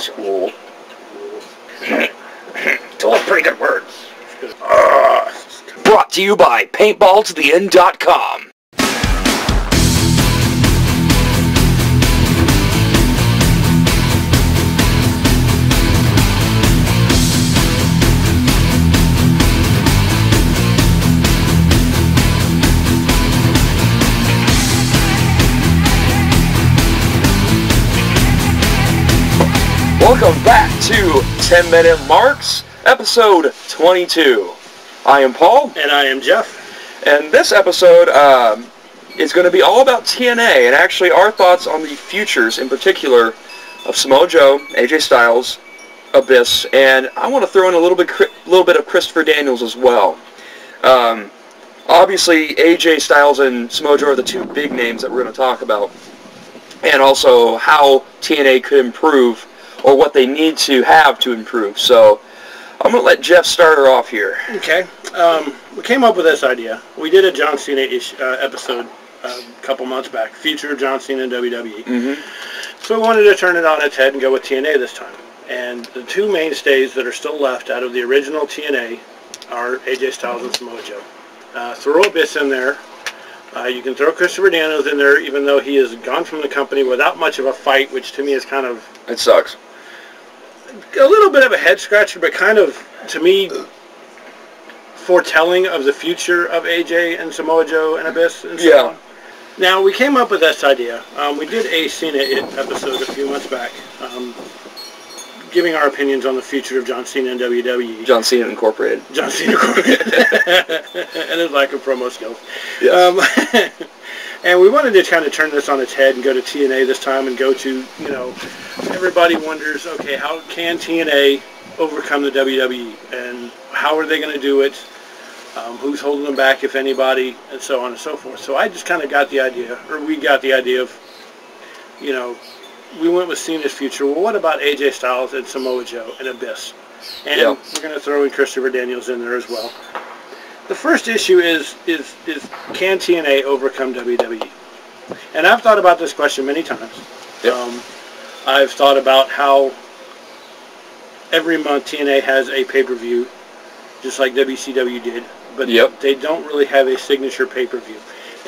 School. Those are pretty good words. Brought to you by PaintballToTheEnd.com. Welcome back to 10 Minute Marks, episode 22. I am Paul. And I am Jeff. And this episode is going to be all about TNA, and actually our thoughts on the futures, in particular, of Samoa Joe, AJ Styles, Abyss, and I want to throw in a little bit of Christopher Daniels as well. Obviously, AJ Styles and Samoa Joe are the two big names that we're going to talk about, and also how TNA could improve, or what they need to have to improve. So I'm going to let Jeff start her off here. Okay. We came up with this idea. We did a John Cena-ish episode a couple months back, Future of John Cena in WWE. Mm-hmm. So we wanted to turn it on its head and go with TNA this time. And the two mainstays that are still left out of the original TNA are AJ Styles and Samoa Joe. Throw Abyss in there. You can throw Christopher Daniels in there, even though he has gone from the company without much of a fight, which to me is kind of... It sucks. A little bit of a head scratcher, but kind of, to me, foretelling of the future of AJ and Samoa Joe and Abyss and so on. Now, we came up with this idea. We did a Cena episode a few months back, giving our opinions on the future of John Cena and WWE. John Cena Incorporated. John Cena Incorporated. And his lack of promo skills. Yes. And we wanted to kind of turn this on its head and go to TNA this time and go to, you know, everybody wonders, okay, how can TNA overcome the WWE? And how are they going to do it? Who's holding them back, if anybody, and so on and so forth. So I just kind of got the idea, or we got the idea of, you know, we went with Cena's future. Well, what about AJ Styles and Samoa Joe and Abyss? And we're going to throw in Christopher Daniels in there as well. The first issue is can TNA overcome WWE? And I've thought about this question many times. Yep. I've thought about how every month TNA has a pay-per-view, just like WCW did, but they don't really have a signature pay-per-view.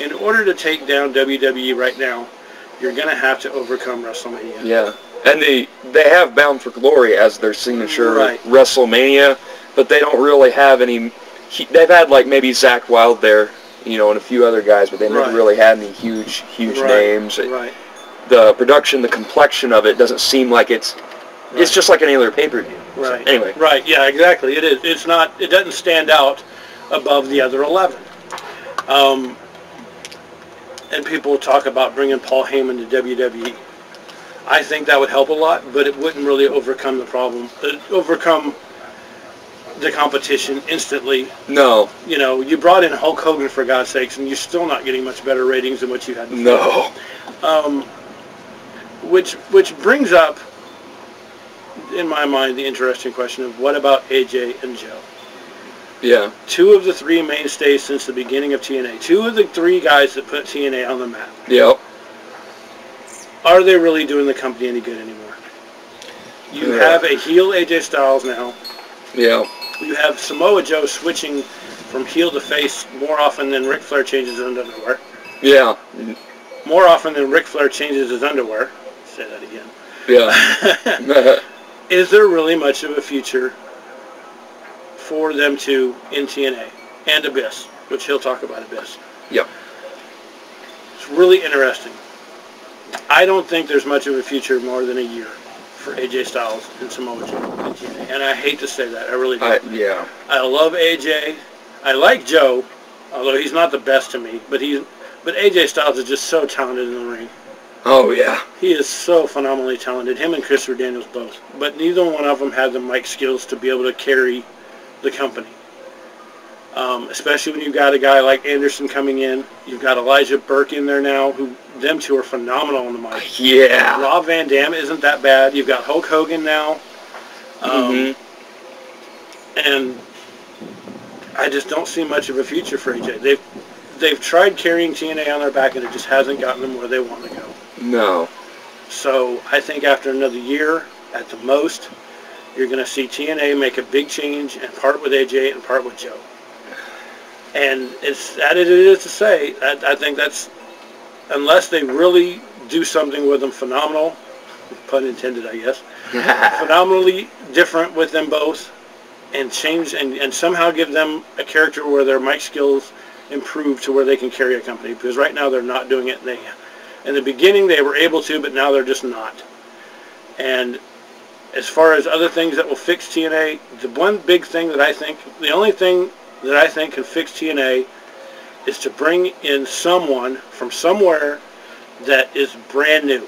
In order to take down WWE right now, you're going to have to overcome WrestleMania. Yeah, and they have Bound for Glory as their signature WrestleMania, but they don't really have any... They've had, like, maybe Zach Wilde there, you know, and a few other guys, but they never really had any huge names. Right. The production, the complexion of it doesn't seem like it's just like any other pay-per-view. Right. So, anyway. Right, yeah, exactly. It is. It's not, it doesn't stand out above the other 11. And people talk about bringing Paul Heyman to WWE. I think that would help a lot, but it wouldn't really overcome the problem. Overcome the competition instantly. No. You know, you brought in Hulk Hogan, for God's sakes, and you're still not getting much better ratings than what you had before. No. Which brings up, in my mind, the interesting question of what about AJ and Joe? Yeah. Two of the three mainstays since the beginning of TNA. Two of the three guys that put TNA on the map. Yep. Are they really doing the company any good anymore? You have a heel AJ Styles now. Yeah. You have Samoa Joe switching from heel to face more often than Ric Flair changes his underwear. Yeah. More often than Ric Flair changes his underwear. Say that again. Yeah. Is there really much of a future for them two in TNA? And Abyss, which he'll talk about Abyss. Yep. It's really interesting. I don't think there's much of a future more than a year for AJ Styles and Samoa Joe in TNA. And I hate to say that. I really do. I love AJ. I like Joe, although he's not the best to me. But AJ Styles is just so talented in the ring. Oh, yeah. He is so phenomenally talented. Him and Christopher Daniels both. But neither one of them have the mic skills to be able to carry the company. Especially when you've got a guy like Anderson coming in. You've got Elijah Burke in there now, them two are phenomenal on the mic. Yeah. Rob Van Dam isn't that bad. You've got Hulk Hogan now. And I just don't see much of a future for AJ. They've tried carrying TNA on their back, and it just hasn't gotten them where they want to go. No. So I think after another year, At the most, you're going to see TNA make a big change and part with AJ and part with Joe. And it's sad as it is to say, I think that's, unless they really do something with them phenomenal, pun intended, I guess, phenomenally different with them both, and change and somehow give them a character where their mic skills improve to where they can carry a company. Because right now they're not doing it. In the beginning they were able to, but now they're just not. And as far as other things that will fix TNA, the one big thing that I think, the only thing that I think can fix TNA is to bring in someone from somewhere that is brand new.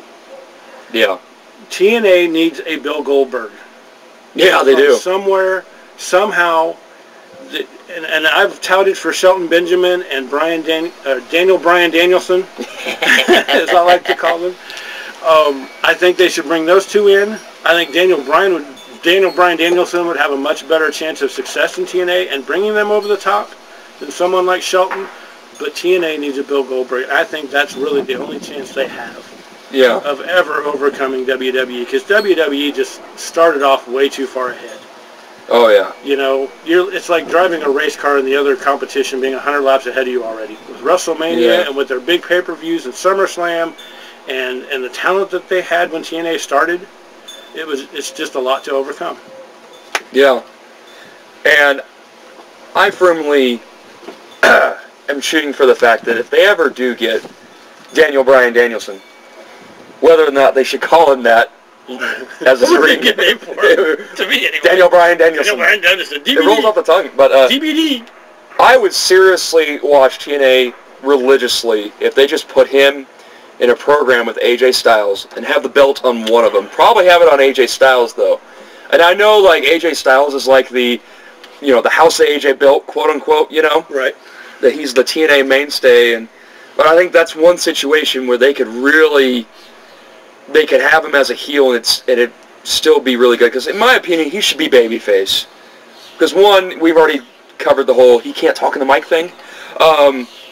Yeah. TNA needs a Bill Goldberg. Yeah, they do. Somewhere, somehow, and I've touted for Shelton Benjamin and Daniel Bryan Danielson, as I like to call them. I think they should bring those two in. I think Daniel Bryan Danielson would have a much better chance of success in TNA and bringing them over the top than someone like Shelton. But TNA needs a Bill Goldberg. I think that's really the only chance they have of ever overcoming WWE, because WWE just started off way too far ahead. Oh, yeah. You know, it's like driving a race car and the other competition being 100 laps ahead of you already. With WrestleMania and with their big pay-per-views and SummerSlam and the talent that they had when TNA started, it's just a lot to overcome. Yeah. And I firmly am shooting for the fact that if they ever do get Daniel Bryan Danielson, whether or not they should call him that as a ring name for him. To me, anyway. Daniel Bryan Danielson. Daniel Bryan Danielson. DVD. It rolls off the tongue, but DVD. I would seriously watch TNA religiously if they just put him in a program with AJ Styles and have the belt on one of them. Probably have it on AJ Styles, though. And I know, like, AJ Styles is like the house that AJ built, quote unquote, Right. That he's the TNA mainstay, but I think that's one situation where they could have him as a heel and it'd still be really good. Because in my opinion, he should be babyface. Because one, we've already covered the whole he can't talk in the mic thing.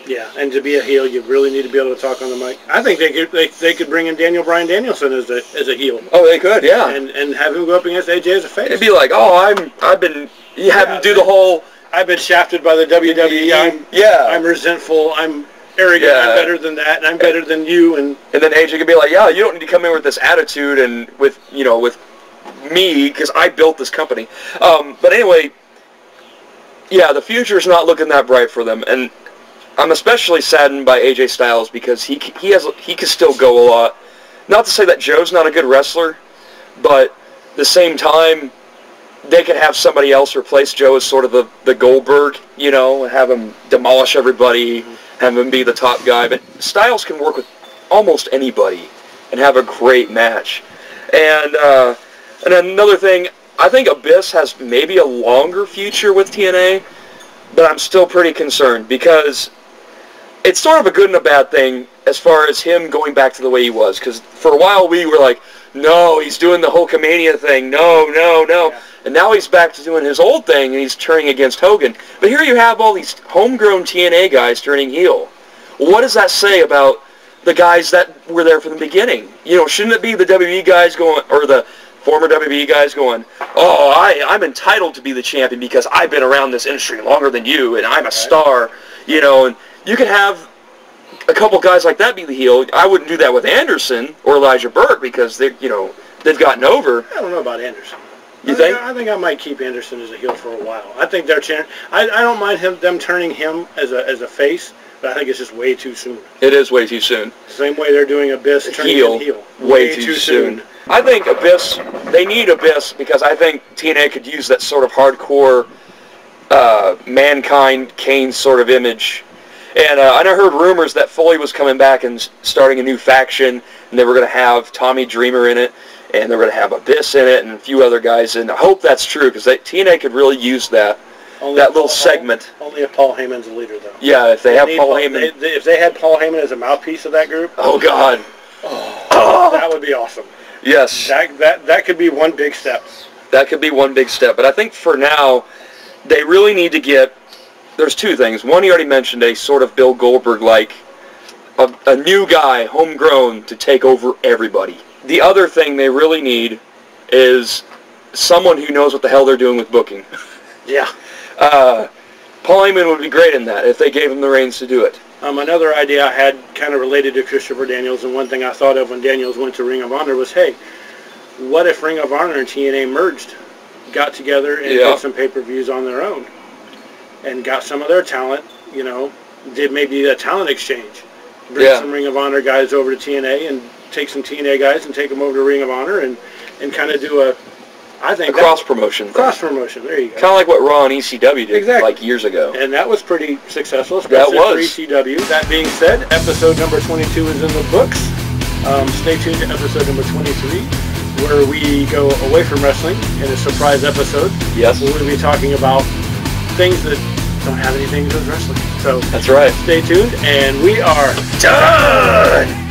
Yeah, and to be a heel, you really need to be able to talk on the mic. I think they could bring in Daniel Bryan Danielson as a heel. Oh, they could, yeah. And have him go up against AJ as a face. It'd be like, you have him do the whole, I've been shafted by the WWE. I'm resentful. I'm arrogant. Yeah. I'm better than that, and I'm better than you. And then AJ could be like, yeah, you don't need to come in with this attitude and with me because I built this company. But anyway, yeah, the future's not looking that bright for them, and I'm especially saddened by AJ Styles because he can still go a lot. Not to say that Joe's not a good wrestler, but at the same time, they could have somebody else replace Joe as sort of the Goldberg, and have him demolish everybody, have him be the top guy. But Styles can work with almost anybody and have a great match. And another thing, I think Abyss has maybe a longer future with TNA, but I'm still pretty concerned because it's sort of a good and a bad thing as far as him going back to the way he was. Because for a while we were like, no, he's doing the Hulkamania thing. No. Yeah. And now he's back to doing his old thing, and he's turning against Hogan. But here you have all these homegrown TNA guys turning heel. What does that say about the guys that were there from the beginning? Shouldn't it be the WWE guys going, or the former WWE guys going, oh, I'm entitled to be the champion because I've been around this industry longer than you, and I'm a star, and you could have a couple guys like that be the heel. I wouldn't do that with Anderson or Elijah Burke because they've gotten over. I don't know about Anderson. You think? I think I might keep Anderson as a heel for a while. I think they're I don't mind them turning him as a face, but I think it's just way too soon. It is way too soon. Same way they're doing Abyss turning him heel. Way too soon. I think Abyss, they need Abyss because I think TNA could use that sort of hardcore Mankind, Kane sort of image. And I heard rumors that Foley was coming back and starting a new faction, and they were going to have Tommy Dreamer in it, and they were going to have Abyss in it, and a few other guys. And I hope that's true, because TNA could really use that little segment. Only if Paul Heyman's the leader, though. Yeah, if they have Paul Heyman. If they had Paul Heyman as a mouthpiece of that group. Oh, God. That would be awesome. Yes. That could be one big step. That could be one big step. But I think for now, they really need to get... There's two things. One, you already mentioned, a sort of Bill Goldberg-like, a new guy, homegrown, to take over everybody. The other thing they really need is someone who knows what the hell they're doing with booking. Yeah. Paul Heyman would be great in that if they gave him the reins to do it. Another idea I had kind of related to Christopher Daniels, and one thing I thought of when Daniels went to Ring of Honor was, hey, what if Ring of Honor and TNA merged, got together and did some pay-per-views on their own, and got some of their talent, you know, did maybe a talent exchange. Bring some Ring of Honor guys over to TNA and take some TNA guys and take them over to Ring of Honor and kind of do a cross-promotion. Cross-promotion, there you go. Kind of like what Raw and ECW did like years ago. And that was pretty successful, especially for ECW. That being said, episode number 22 is in the books. Stay tuned to episode number 23, where we go away from wrestling in a surprise episode. Yes. We're going to be talking about things that don't have anything to do with wrestling. So that's right. Stay tuned, and we are done!